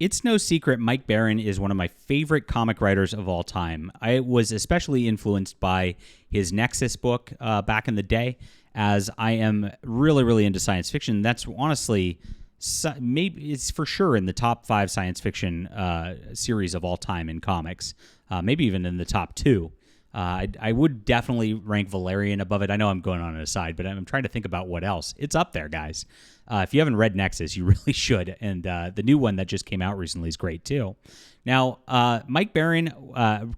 It's no secret Mike Baron is one of my favorite comic writers of all time. I was especially influenced by his Nexus book back in the day, as I am really, really into science fiction. That's honestly, maybe it's for sure in the top 5 science fiction series of all time in comics, maybe even in the top 2. I would definitely rank Valerian above it. I know I'm going on an aside, but I'm trying to think about what else. It's up there, guys. If you haven't read Nexus, you really should. And the new one that just came out recently is great, too. Now, Mike Baron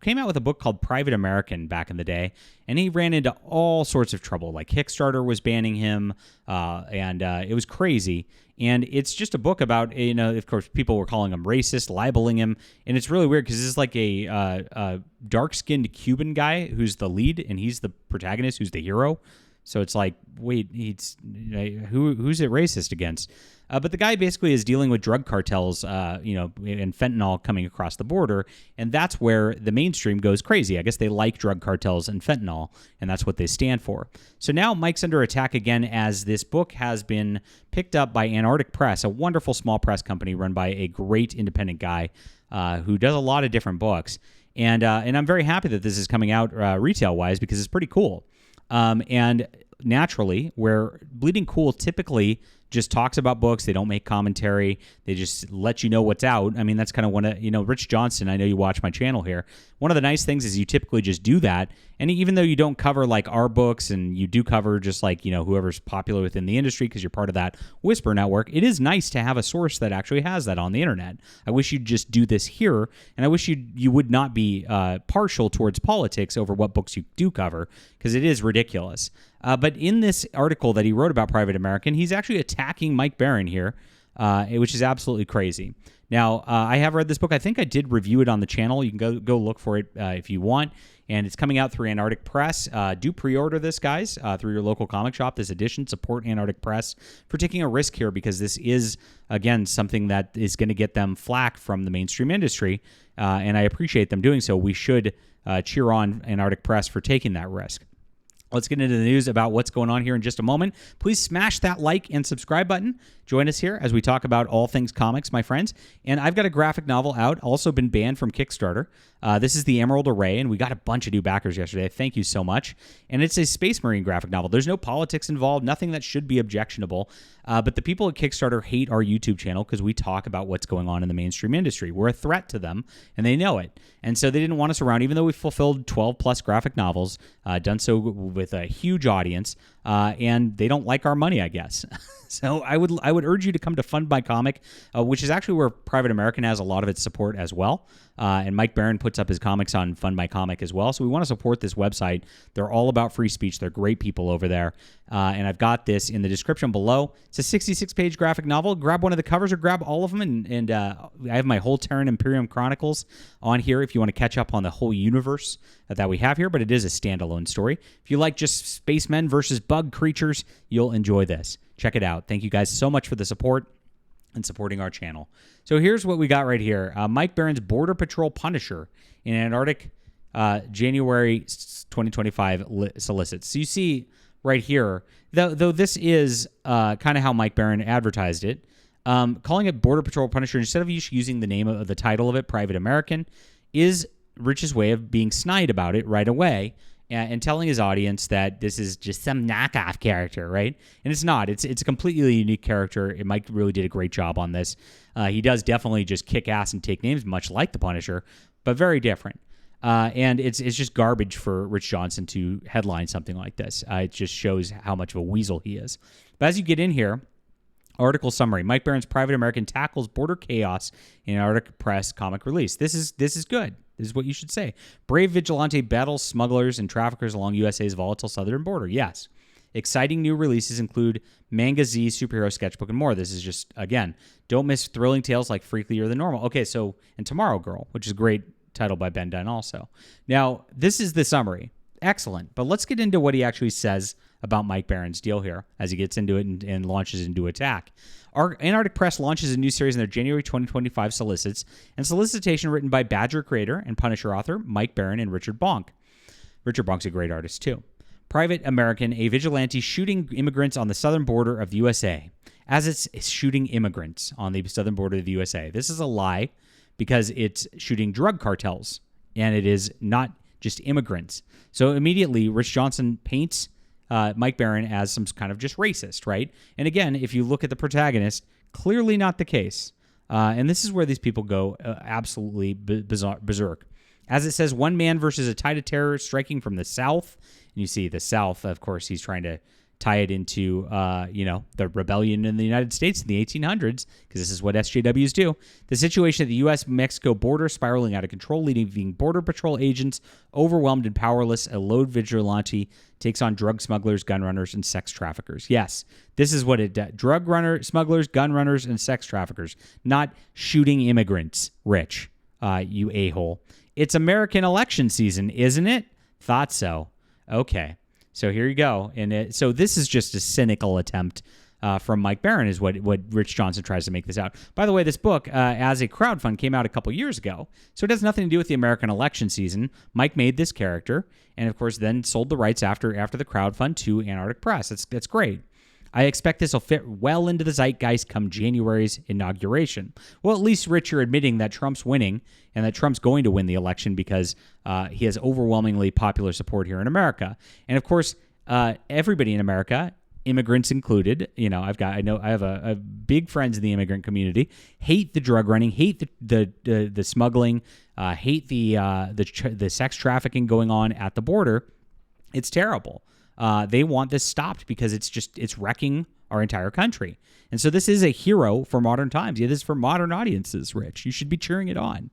came out with a book called Private American back in the day, and he ran into all sorts of trouble. Like Kickstarter was banning him, and it was crazy. And it's just a book about, of course, people were calling him racist, libeling him. And it's really weird because this is like a dark-skinned Cuban guy who's the lead, and he's the protagonist who's the hero. So it's like, wait, who's it racist against? But the guy basically is dealing with drug cartels, and fentanyl coming across the border, and that's where the mainstream goes crazy. I guess they like drug cartels and fentanyl, and that's what they stand for. So now Mike's under attack again, as this book has been picked up by Antarctic Press, a wonderful small press company run by a great independent guy who does a lot of different books. And I'm very happy that this is coming out retail-wise because it's pretty cool. And naturally, where Bleeding Cool typically just talks about books, they don't make commentary, they just let you know what's out. I mean, that's kind of one of, Rich Johnston, I know you watch my channel here. One of the nice things is you typically just do that. And even though you don't cover like our books and you do cover just like, whoever's popular within the industry because you're part of that Whisper network, it is nice to have a source that actually has that on the internet. I wish you'd just do this here, and I wish you would not be partial towards politics over what books you do cover, because it is ridiculous. But in this article that he wrote about Private American, he's actually attacking Mike Baron here, which is absolutely crazy. Now, I have read this book. I think I did review it on the channel. You can go look for it if you want. And it's coming out through Antarctic Press. Do pre-order this, guys, through your local comic shop. This edition, support Antarctic Press for taking a risk here, because this is, again, something that is going to get them flack from the mainstream industry. And I appreciate them doing so. We should cheer on Antarctic Press for taking that risk. Let's get into the news about what's going on here in just a moment. Please smash that like and subscribe button. Join us here as we talk about all things comics, my friends. And I've got a graphic novel out, also been banned from Kickstarter. This is The Emerald Array, and we got a bunch of new backers yesterday. Thank you so much. And it's a Space Marine graphic novel. There's no politics involved, nothing that should be objectionable. But the people at Kickstarter hate our YouTube channel because we talk about what's going on in the mainstream industry. We're a threat to them, and they know it. And so they didn't want us around, even though we fulfilled 12-plus graphic novels, done so with a huge audience, and they don't like our money, I guess. So I would urge you to come to Fund My Comic, which is actually where Private American has a lot of its support as well. And Mike Baron puts up his comics on Fund My Comic as well. So we want to support this website. They're all about free speech. They're great people over there. And I've got this in the description below. It's a 66-page graphic novel. Grab one of the covers or grab all of them. And I have my whole Terran Imperium Chronicles on here if you want to catch up on the whole universe that we have here. But it is a standalone story. If you like just spacemen versus bug creatures, you'll enjoy this. Check it out. Thank you guys so much for the support and supporting our channel. So here's what we got right here. Mike Baron's Border Patrol Punisher in Antarctic, January 2025 solicits. So you see right here, though this is kind of how Mike Baron advertised it, calling it Border Patrol Punisher instead of using the name of the title of it, Private American, is Rich's way of being snide about it right away. And telling his audience that this is just some knockoff character, right? And it's not. It's a completely unique character. Mike really did a great job on this. He does definitely just kick ass and take names, much like the Punisher, but very different. And it's just garbage for Rich Johnston to headline something like this. It just shows how much of a weasel he is. But as you get in here, article summary: Mike Baron's Private American tackles border chaos in Antarctic Press comic release. This is good. This is what you should say. Brave vigilante battles smugglers and traffickers along USA's volatile southern border. Yes. Exciting new releases include Manga Z, Superhero Sketchbook, and more. This is just, again, don't miss thrilling tales like Freaklier Than Normal. Okay, so, and Tomorrow Girl, which is a great title by Ben Dunn also. Now, this is the summary. Excellent. But let's get into what he actually says about Mike Baron's deal here as he gets into it and launches into attack. Our Antarctic Press launches a new series in their January 2025 solicits, and solicitation written by Badger creator and Punisher author Mike Baron and Richard Bonk. Richard Bonk's a great artist, too. Private American, a vigilante shooting immigrants on the southern border of the USA. as it's shooting immigrants on the southern border of the USA. This is a lie because it's shooting drug cartels, and it is not just immigrants. So immediately, Rich Johnson paints Mike Barron as some kind of just racist, right? And again, if you look at the protagonist, clearly not the case. And this is where these people go absolutely berserk. As it says, one man versus a tide of terror striking from the South. And you see the South, of course, he's trying to tie it into, the rebellion in the United States in the 1800s, because this is what SJWs do. The situation at the U.S.-Mexico border spiraling out of control, leaving Border Patrol agents overwhelmed and powerless. A lone vigilante takes on drug smugglers, gun runners, and sex traffickers. Yes, this is what it does. Smugglers, gun runners, and sex traffickers, not shooting immigrants, Rich, you a-hole. It's American election season, isn't it? Thought so. Okay. So here you go. And so this is just a cynical attempt from Mike Barron is what Rich Johnson tries to make this out. By the way, this book, as a crowdfund, came out a couple years ago. So it has nothing to do with the American election season. Mike made this character and, of course, then sold the rights after the crowdfund to Antarctic Press. That's great. I expect this will fit well into the zeitgeist come January's inauguration. Well, at least Rich, you're admitting that Trump's winning and that Trump's going to win the election because he has overwhelmingly popular support here in America. And of course, everybody in America, immigrants included, I have a big friends in the immigrant community, hate the drug running, hate the smuggling, hate the sex trafficking going on at the border. It's terrible. They want this stopped because it's wrecking our entire country. And so this is a hero for modern times. Yeah, this is for modern audiences, Rich. You should be cheering it on.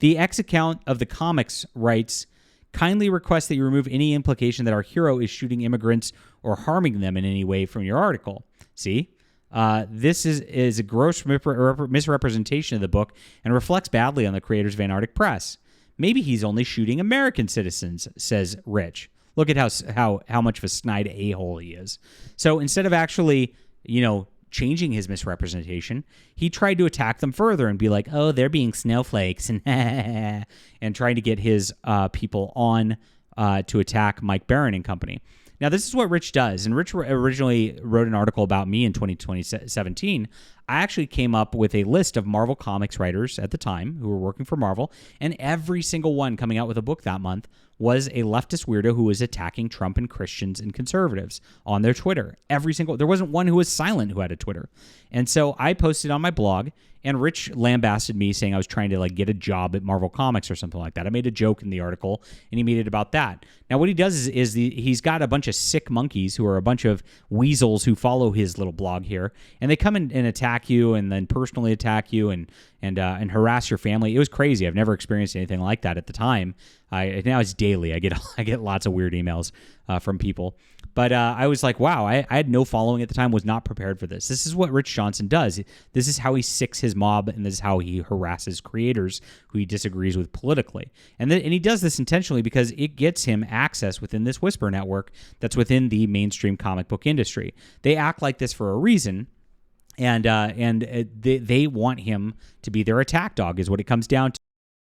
The X account of the comics writes, kindly request that you remove any implication that our hero is shooting immigrants or harming them in any way from your article. See? This is a gross misrepresentation of the book and reflects badly on the creators of Antarctic Press. Maybe he's only shooting American citizens, says Rich. Look at how much of a snide a-hole he is. So instead of actually, changing his misrepresentation, he tried to attack them further and be like, oh, they're being snowflakes and trying to get his people on to attack Mike Barron and company. Now, this is what Rich does. And Rich originally wrote an article about me in 2017. I actually came up with a list of Marvel Comics writers at the time who were working for Marvel, and every single one coming out with a book that month was a leftist weirdo who was attacking Trump and Christians and conservatives on their Twitter. There wasn't one who was silent who had a Twitter. And so I posted on my blog, and Rich lambasted me saying I was trying to get a job at Marvel Comics or something like that. I made a joke in the article, and he made it about that. Now, what he does is he's got a bunch of sick monkeys who are a bunch of weasels who follow his little blog here, and they come in and attack you and then personally attack you and harass your family. It was crazy. I've never experienced anything like that at the time. Now it's daily. I get lots of weird emails from people. But I was like, wow, I had no following at the time, was not prepared for this. This is what Rich Johnson does. This is how he sicks his mob, and this is how he harasses creators who he disagrees with politically. And he does this intentionally because it gets him access within this Whisper network that's within the mainstream comic book industry. They act like this for a reason. And they want him to be their attack dog, is what it comes down to.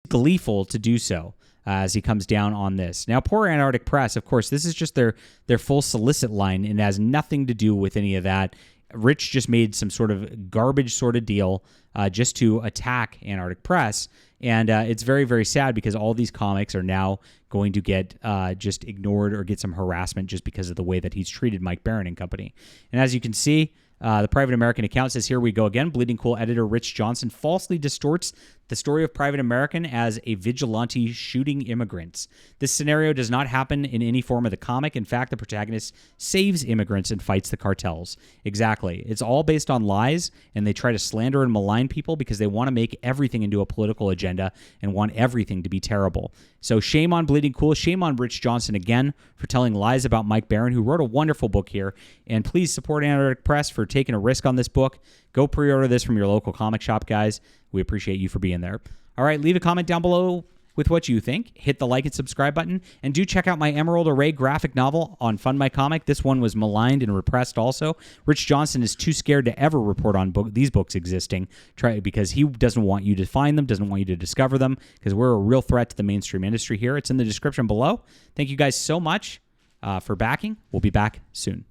Gleeful to do so as he comes down on this. Now, poor Antarctic Press, of course, this is just their full solicit line and has nothing to do with any of that. Rich just made some sort of garbage sort of deal just to attack Antarctic Press. And it's very, very sad because all these comics are now going to get just ignored or get some harassment just because of the way that he's treated Mike Barron and company. And as you can see, the Private American account says, here we go again. Bleeding Cool editor Rich Johnson falsely distorts the story of Private American as a vigilante shooting immigrants. This scenario does not happen in any form of the comic. In fact, the protagonist saves immigrants and fights the cartels. Exactly. It's all based on lies, and they try to slander and malign people because they want to make everything into a political agenda and want everything to be terrible. So shame on Bleeding Cool. Shame on Rich Johnson again for telling lies about Mike Barron, who wrote a wonderful book here. And please support Antarctic Press for taking a risk on this book. Go pre-order this from your local comic shop, guys. We appreciate you for being there. All right, leave a comment down below with what you think. Hit the like and subscribe button. And do check out my Emerald Array graphic novel on Fund My Comic. This one was maligned and repressed also. Rich Johnson is too scared to ever report on these books existing because he doesn't want you to find them, doesn't want you to discover them, because we're a real threat to the mainstream industry here. It's in the description below. Thank you guys so much for backing. We'll be back soon.